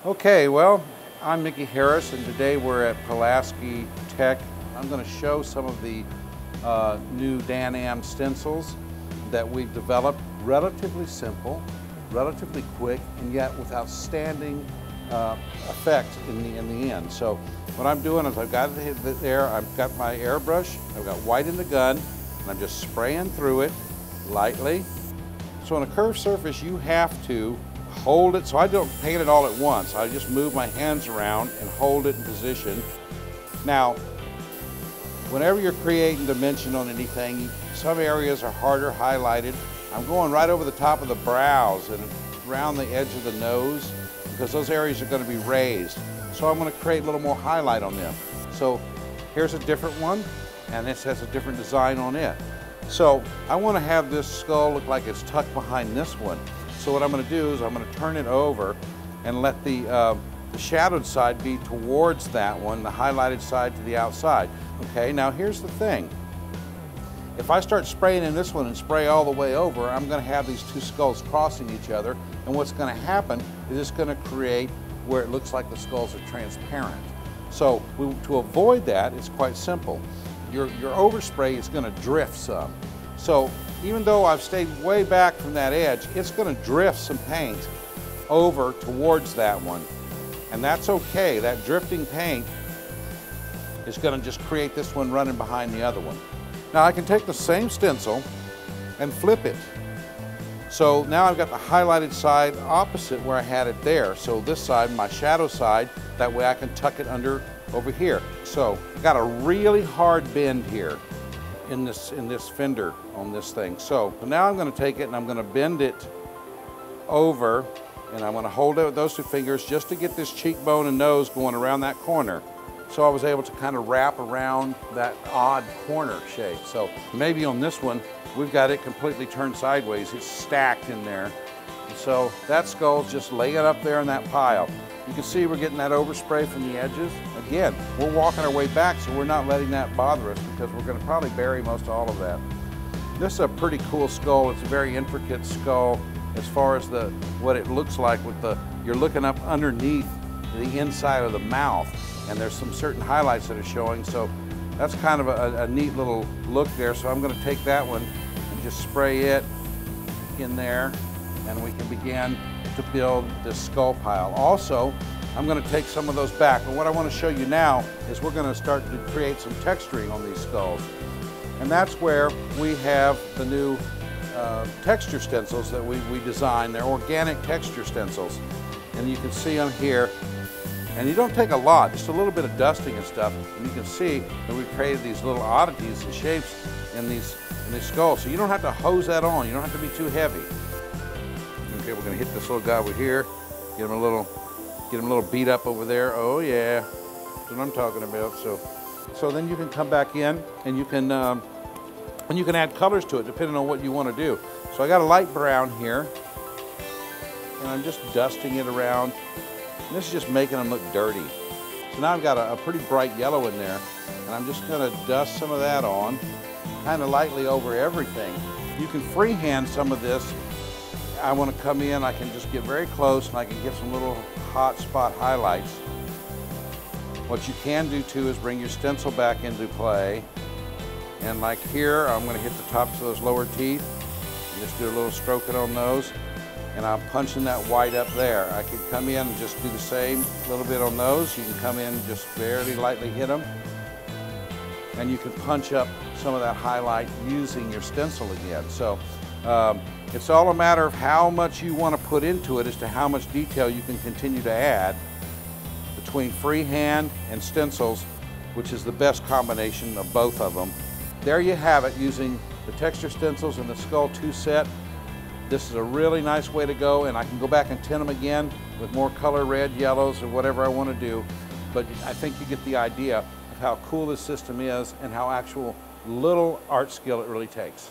Okay, well, I'm Mickey Harris, and today we're at Pulaski Tech. I'm going to show some of the new DanAm stencils that we've developed. Relatively simple, relatively quick, and yet with outstanding effect in the end. So what I'm doing is I've got it there, I've got my airbrush, I've got white in the gun, and I'm just spraying through it lightly. So on a curved surface, you have to hold it, so I don't paint it all at once. I just move my hands around and hold it in position. Now, whenever you're creating dimension on anything, some areas are harder highlighted. I'm going right over the top of the brows and around the edge of the nose because those areas are going to be raised. So I'm going to create a little more highlight on them. So here's a different one, and this has a different design on it. So I want to have this skull look like it's tucked behind this one. So what I'm going to do is I'm going to turn it over and let the shadowed side be towards that one, the highlighted side to the outside. Okay, now here's the thing. If I start spraying in this one and spray all the way over, I'm going to have these two skulls crossing each other, and what's going to happen is it's going to create where it looks like the skulls are transparent. So to avoid that, it's quite simple. Your overspray is going to drift some. So even though I've stayed way back from that edge, it's going to drift some paint over towards that one. And that's okay. That drifting paint is going to just create this one running behind the other one. Now I can take the same stencil and flip it. So now I've got the highlighted side opposite where I had it there. So this side, my shadow side, that way I can tuck it under over here. So I've got a really hard bend here in this fender on this thing. So now I'm going to take it and I'm going to bend it over, and I'm going to hold it with those two fingers just to get this cheekbone and nose going around that corner. So I was able to kind of wrap around that odd corner shape. So maybe on this one, we've got it completely turned sideways. It's stacked in there. And so that skull's just laying up there in that pile. You can see we're getting that overspray from the edges. Again, we're walking our way back, so we're not letting that bother us because we're going to probably bury most all of that. This is a pretty cool skull. It's a very intricate skull as far as what it looks like with you're looking up underneath the inside of the mouth, and there's some certain highlights that are showing. So that's kind of a neat little look there. So I'm going to take that one and just spray it in there, and we can begin to build this skull pile. Also, I'm going to take some of those back, but what I want to show you now is we're going to start to create some texturing on these skulls. And that's where we have the new texture stencils that we designed. They're organic texture stencils, and you can see them here. And you don't take a lot, just a little bit of dusting and stuff, and you can see that we've created these little oddities and shapes in these skulls. So you don't have to hose that on, you don't have to be too heavy. Okay, we're going to hit this little guy over here, get him a little beat up over there. Oh yeah, that's what I'm talking about. So then you can come back in and you can add colors to it depending on what you want to do. So I got a light brown here, and I'm just dusting it around. And this is just making them look dirty. So now I've got a pretty bright yellow in there, and I'm just going to dust some of that on, kind of lightly over everything. You can freehand some of this. I want to come in, I can just get very close and I can get some little hot spot highlights. What you can do too is bring your stencil back into play. And like here, I'm going to hit the tops of those lower teeth and just do a little stroking on those. And I'm punching that white up there. I can come in and just do the same little bit on those. You can come in and just very lightly hit them. And you can punch up some of that highlight using your stencil again. So it's all a matter of how much you want to put into it as to how much detail you can continue to add between freehand and stencils, which is the best combination of both of them. There you have it, using the texture stencils and the Skull 2 set. This is a really nice way to go, and I can go back and tint them again with more color, red, yellows, or whatever I want to do. But I think you get the idea of how cool this system is and how actual little art skill it really takes.